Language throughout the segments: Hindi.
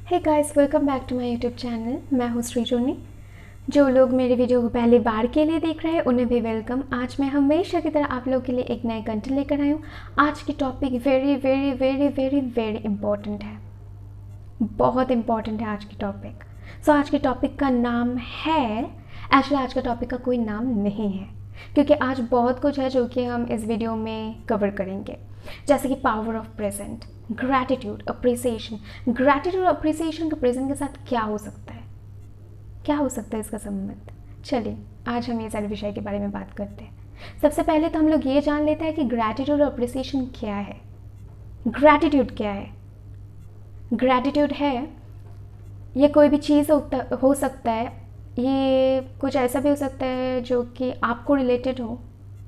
Hey guys, welcome back to my YouTube channel. मैं हूँ श्रीजोनी। जो लोग मेरे वीडियो को पहली बार के लिए देख रहे हैं उन्हें भी वेलकम। आज मैं हमेशा की तरह आप लोगों के लिए एक नए कंटेंट लेकर आई हूँ। आज की topic very very very very very important है, बहुत इंपॉर्टेंट है आज की टॉपिक। आज की टॉपिक का नाम है, एक्चुअली आज का टॉपिक का कोई नाम नहीं है क्योंकि आज बहुत कुछ है जो कि हम इस वीडियो में कवर करेंगे, जैसे कि power of present, gratitude, appreciation. Gratitude और अप्रिसिएशन का प्रेजेंट के साथ क्या हो सकता है, क्या हो सकता है इसका संबंध। चलिए आज हम ये सारे विषय के बारे में बात करते हैं। सबसे पहले तो हम लोग ये जान लेते हैं कि ग्रैटिट्यूड और अप्रिसिएशन क्या है। ग्रैटिट्यूड क्या है? ग्रैटिट्यूड है, ये कोई भी चीज़ हो सकता है, ये कुछ ऐसा भी हो सकता है जो कि आपको रिलेटेड हो,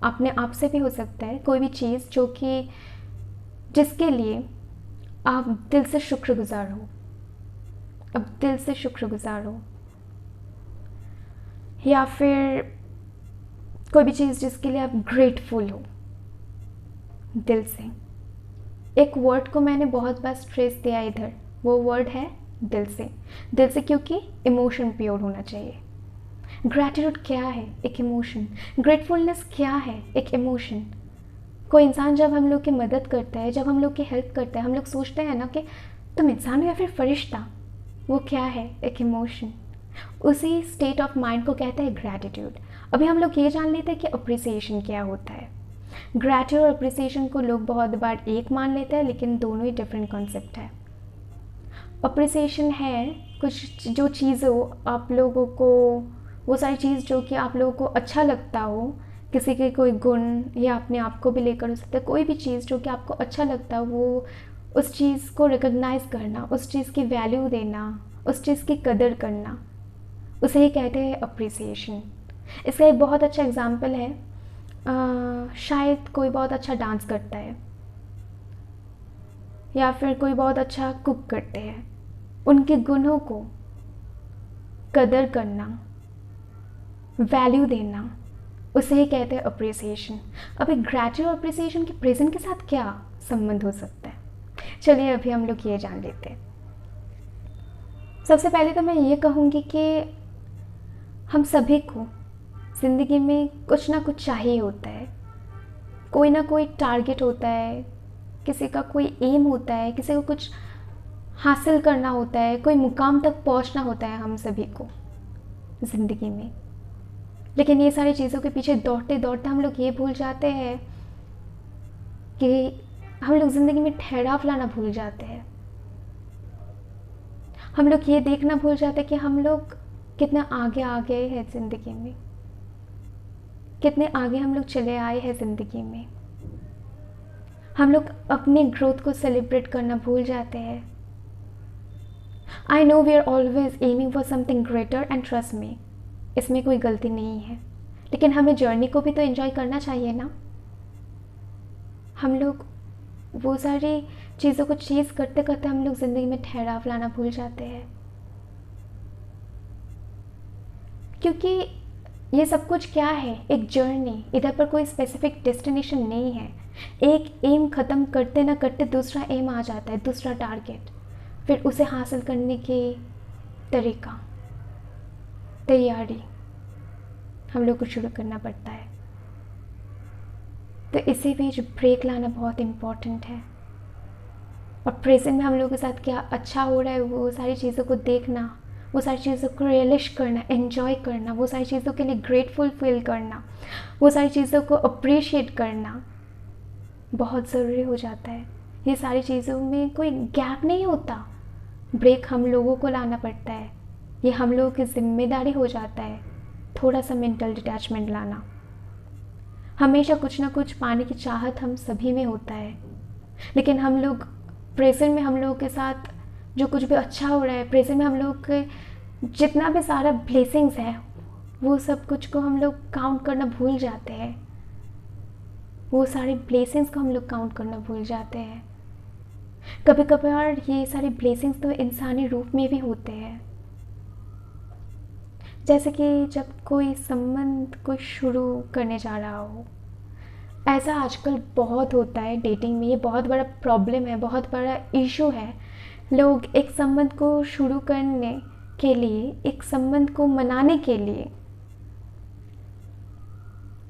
अपने आप से भी हो सकता है। कोई भी चीज़ जो कि जिसके लिए आप दिल से शुक्रगुजार हो, अब दिल से शुक्रगुजार हो, या फिर कोई भी चीज़ जिसके लिए आप ग्रेटफुल हो दिल से। एक वर्ड को मैंने बहुत बार स्ट्रेस दिया इधर, वो वर्ड है दिल से। दिल से क्योंकि इमोशन प्योर होना चाहिए। ग्रैटिट्यूड क्या है? एक इमोशन। ग्रेटफुलनेस क्या है? एक इमोशन। कोई इंसान जब हम लोग की मदद करता है, जब हम लोग की हेल्प करता है, हम लोग सोचते हैं ना कि तुम इंसान हो या फिर फरिश्ता। वो क्या है? एक इमोशन। उसी स्टेट ऑफ माइंड को कहते हैं ग्रैटिट्यूड। अभी हम लोग ये जान लेते हैं कि अप्रिसिएशन क्या होता है। ग्रैटिट्यूड और अप्रिसिएशन को लोग बहुत बार एक मान लेते हैं, लेकिन दोनों ही डिफरेंट कॉन्सेप्ट है। अप्रिसिएशन है कुछ जो चीज़ हो आप लोगों को, वो सारी चीज़ जो कि आप लोगों को अच्छा लगता हो, किसी के कोई गुण या अपने आप को भी लेकर हो सकता है। कोई भी चीज़ जो कि आपको अच्छा लगता है, वो उस चीज़ को रिकॉग्नाइज़ करना, उस चीज़ की वैल्यू देना, उस चीज़ की कदर करना, उसे ही कहते हैं अप्रिसिएशन। इसका एक बहुत अच्छा एग्जाम्पल है, शायद कोई बहुत अच्छा डांस करता है या फिर कोई बहुत अच्छा कुक करते हैं, उनके गुणों को कदर करना, वैल्यू देना, उसे ही कहते हैं अप्रिसिएशन। अभी ग्रैटिट्यूड और अप्रिसिएशन के प्रेजेंट के साथ क्या संबंध हो सकता है, चलिए अभी हम लोग ये जान लेते हैं। सबसे पहले तो मैं ये कहूँगी कि हम सभी को ज़िंदगी में कुछ ना कुछ चाहिए होता है, कोई ना कोई टारगेट होता है, किसी का कोई एम होता है, किसी को कुछ हासिल करना होता है, कोई मुकाम तक पहुंचना होता है हम सभी को ज़िंदगी में। लेकिन ये सारी चीज़ों के पीछे दौड़ते दौड़ते हम लोग ये भूल जाते हैं कि हम लोग ज़िंदगी में ठहराव लाना भूल जाते हैं। हम लोग ये देखना भूल जाते हैं कि हम लोग कितना आगे आ गए हैं ज़िंदगी में, कितने आगे हम लोग चले आए हैं ज़िंदगी में। हम लोग अपने ग्रोथ को सेलिब्रेट करना भूल जाते हैं। I know we are always aiming for something greater and trust me, इसमें कोई गलती नहीं है, लेकिन हमें जर्नी को भी तो एंजॉय करना चाहिए ना। हम लोग वो सारी चीज़ों को चेज़ करते करते हम लोग ज़िंदगी में ठहराव लाना भूल जाते हैं, क्योंकि ये सब कुछ क्या है, एक जर्नी। इधर पर कोई स्पेसिफिक डेस्टिनेशन नहीं है। एक एम ख़त्म करते ना करते दूसरा एम आ जाता है, दूसरा टारगेट, फिर उसे हासिल करने की तरीका, तैयारी हम लोग को शुरू करना पड़ता है। तो इसी बीच ब्रेक लाना बहुत इम्पॉर्टेंट है, और प्रेजेंट में हम लोगों के साथ क्या अच्छा हो रहा है वो सारी चीज़ों को देखना, वो सारी चीज़ों को रियलिश करना, एंजॉय करना, वो सारी चीज़ों के लिए ग्रेटफुल फील करना, वो सारी चीज़ों को अप्रिशिएट करना बहुत ज़रूरी हो जाता है। ये सारी चीज़ों में कोई गैप नहीं होता, ब्रेक हम लोगों को लाना पड़ता है। ये हम लोगों की जिम्मेदारी हो जाता है, थोड़ा सा मेंटल डिटैचमेंट लाना। हमेशा कुछ ना कुछ पाने की चाहत हम सभी में होता है, लेकिन हम लोग प्रेजेंट में हम लोगों के साथ जो कुछ भी अच्छा हो रहा है, प्रेजेंट में हम लोग के जितना भी सारा ब्लेसिंग्स है, वो सब कुछ को हम लोग काउंट करना भूल जाते हैं। वो सारे ब्लेसिंग्स को हम लोग काउंट करना भूल जाते हैं। कभी कभार ये सारे ब्लेसिंग्स तो इंसानी रूप में भी होते हैं, जैसे कि जब कोई संबंध को शुरू करने जा रहा हो। ऐसा आजकल बहुत होता है डेटिंग में, ये बहुत बड़ा प्रॉब्लम है, बहुत बड़ा इशू है लोग एक संबंध को शुरू करने के लिए, एक संबंध को मनाने के लिए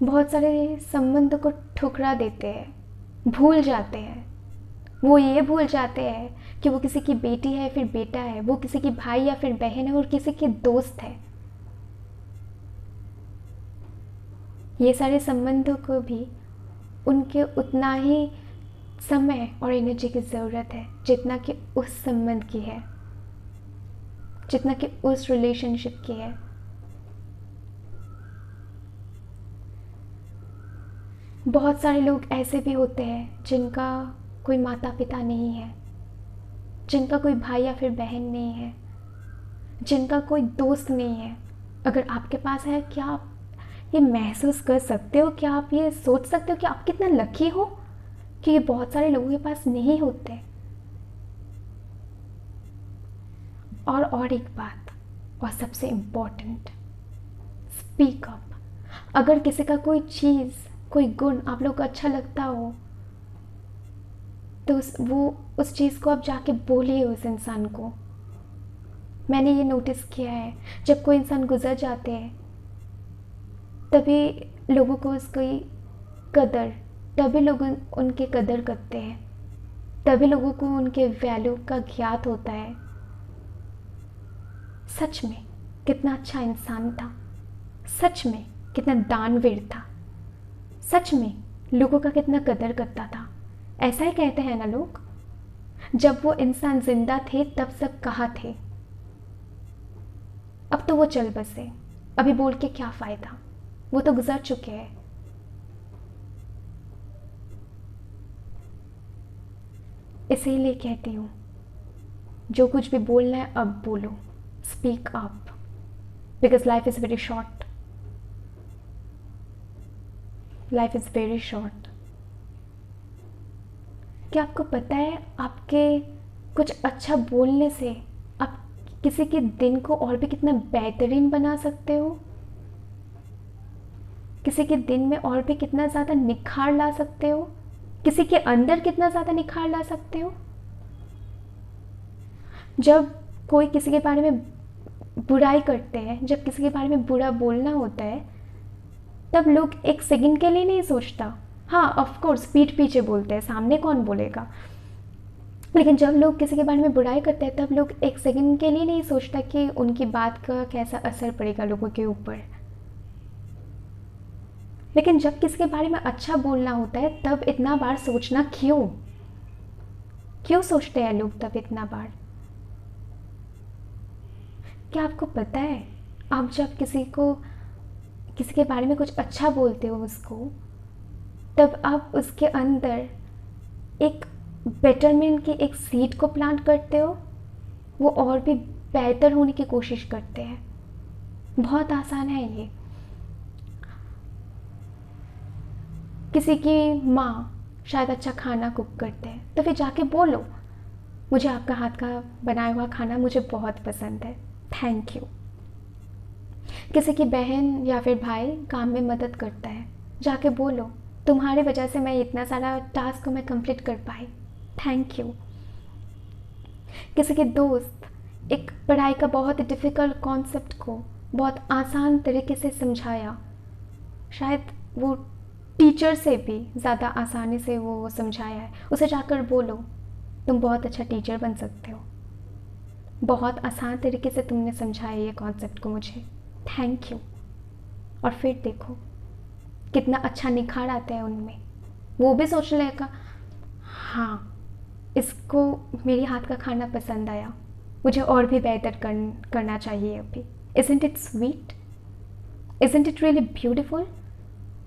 बहुत सारे संबंधों को ठुकरा देते हैं, भूल जाते हैं। वो ये भूल जाते हैं कि वो किसी की बेटी है फिर बेटा है, वो किसी की भाई या फिर बहन है और किसी की दोस्त है। ये सारे संबंधों को भी उनके उतना ही समय और एनर्जी की ज़रूरत है जितना कि उस संबंध की है, जितना कि उस रिलेशनशिप की है। बहुत सारे लोग ऐसे भी होते हैं जिनका कोई माता पिता नहीं है, जिनका कोई भाई या फिर बहन नहीं है, जिनका कोई दोस्त नहीं है। अगर आपके पास है, क्या आप ये महसूस कर सकते हो, क्या आप ये सोच सकते हो कि आप कितना लकी हो कि ये बहुत सारे लोगों के पास नहीं होते। और एक बात, और सबसे इम्पोर्टेंट, स्पीक अप। अगर किसी का कोई चीज़, कोई गुण आप लोग को अच्छा लगता हो तो उस चीज़ को आप जाके बोलिए उस इंसान को। मैंने ये नोटिस किया है, जब कोई इंसान गुजर जाते हैं तभी लोगों को उसकी कदर, तभी लोग उनकी कदर करते हैं, तभी लोगों को उनके वैल्यू का ज्ञात होता है। सच में कितना अच्छा इंसान था, सच में कितना दानवीर था, सच में लोगों का कितना कदर करता था। ऐसा ही कहते हैं ना लोग, जब वो इंसान जिंदा थे तब सब कहाँ थे। अब तो वो चल बसे, अभी बोल के क्या फ़ायदा, वो तो गुजर चुके हैं। इसीलिए कहती हूँ, जो कुछ भी बोलना है अब बोलो, speak up, because life is very short, life is very short. क्या आपको पता है, आपके कुछ अच्छा बोलने से आप किसी के दिन को और भी कितना बेहतरीन बना सकते हो, किसी के दिन में और भी कितना ज़्यादा निखार ला सकते हो, किसी के अंदर कितना ज़्यादा निखार ला सकते हो। जब कोई किसी के बारे में बुराई करते हैं, जब किसी के बारे में बुरा बोलना होता है, तब लोग एक सेकंड के लिए नहीं सोचता। हाँ, ऑफ कोर्स पीठ पीछे बोलते हैं, सामने कौन बोलेगा, लेकिन जब लोग किसी के बारे में बुराई करते हैं तब लोग एक सेकंड के लिए नहीं सोचता कि उनकी बात का कैसा असर पड़ेगा लोगों के ऊपर। लेकिन जब किसी के बारे में अच्छा बोलना होता है तब इतना बार सोचना क्यों, क्यों सोचते हैं लोग तब इतना बार। क्या आपको पता है, आप जब किसी के बारे में कुछ अच्छा बोलते हो उसको, तब आप उसके अंदर एक बेटरमेंट की एक सीड को प्लांट करते हो, वो और भी बेहतर होने की कोशिश करते हैं। बहुत आसान है ये। किसी की माँ शायद अच्छा खाना कुक करते हैं तो फिर जाके बोलो, मुझे आपका हाथ का बनाया हुआ खाना मुझे बहुत पसंद है, थैंक यू। किसी की बहन या फिर भाई काम में मदद करता है, जाके बोलो, तुम्हारी वजह से मैं इतना सारा टास्क को मैं कंप्लीट कर पाई, थैंक यू। किसी के दोस्त एक पढ़ाई का बहुत डिफ़िकल्ट कॉन्सेप्ट को बहुत आसान तरीके से समझाया, शायद वो टीचर से भी ज़्यादा आसानी से वो समझाया है, उसे जाकर बोलो, तुम बहुत अच्छा टीचर बन सकते हो, बहुत आसान तरीके से तुमने समझाया ये कॉन्सेप्ट को मुझे, थैंक यू। और फिर देखो कितना अच्छा निखार आता है उनमें, वो भी सोच लेगा हाँ, इसको मेरी हाथ का खाना पसंद आया, मुझे और भी बेहतर करना चाहिए अभी। Isn't it sweet? Isn't it really beautiful?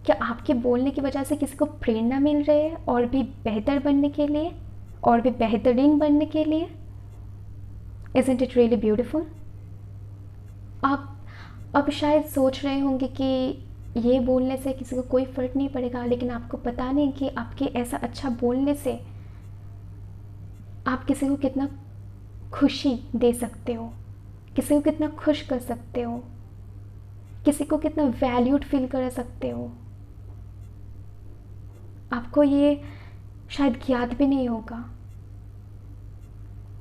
क्या आपके बोलने की वजह से किसी को प्रेरणा मिल रही है और भी बेहतर बनने के लिए, और भी बेहतरीन बनने के लिए? Isn't it really beautiful? आप अब शायद सोच रहे होंगे कि ये बोलने से किसी को कोई फ़र्क नहीं पड़ेगा, लेकिन आपको पता नहीं कि आपके ऐसा अच्छा बोलने से आप किसी को कितना खुशी दे सकते हो, किसी को कितना खुश कर सकते हो, किसी को कितना वैल्यूड फील कर सकते हो। आपको ये शायद ज्ञात भी नहीं होगा।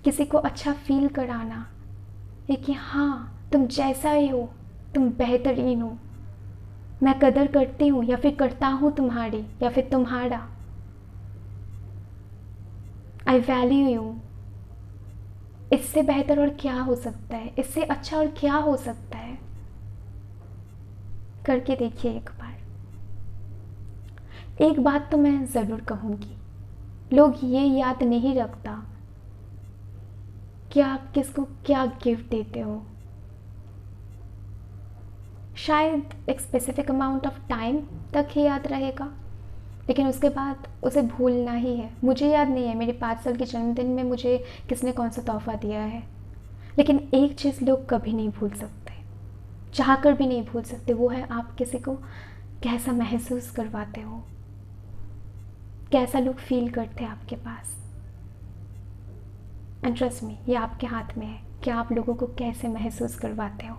किसी को अच्छा फील कराना, ये कि हाँ तुम जैसा ही हो तुम बेहतरीन हो, मैं कदर करती हूँ या फिर करता हूँ तुम्हारी या फिर तुम्हारा, आई वैल्यू यू। इससे बेहतर और क्या हो सकता है, इससे अच्छा और क्या हो सकता है। करके देखिए एक बार। एक बात तो मैं ज़रूर कहूँगी, लोग ये याद नहीं रखता कि आप किसको क्या गिफ्ट देते हो। शायद एक स्पेसिफिक अमाउंट ऑफ टाइम तक ही याद रहेगा, लेकिन उसके बाद उसे भूलना ही है। मुझे याद नहीं है मेरे 5 साल के जन्मदिन में मुझे किसने कौन सा तोहफा दिया है, लेकिन एक चीज़ लोग कभी नहीं भूल सकते, चाह कर भी नहीं भूल सकते, वो है आप किसी को कैसा महसूस करवाते हो, कैसा लोग फील करते हैं आपके पास। एंड ट्रस्ट मी, ये आपके हाथ में है कि आप लोगों को कैसे महसूस करवाते हो।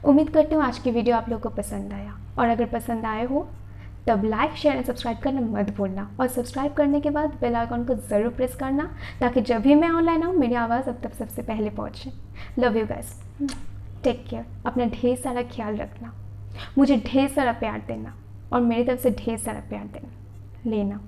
उम्मीद करती हूँ आज की वीडियो आप लोगों को पसंद आया, और अगर पसंद आए हो तब लाइक शेयर एंड सब्सक्राइब करना मत भूलना, और सब्सक्राइब करने के बाद बेल आइकन को ज़रूर प्रेस करना ताकि जब भी मैं ऑनलाइन आऊँ मेरी आवाज़ अब तक सबसे पहले पहुँचे। Love you guys, take care, अपना ढेर सारा ख्याल रखना, मुझे ढेर सारा प्यार देना और मेरी तरफ से ढेर सारा प्यार देना लेना।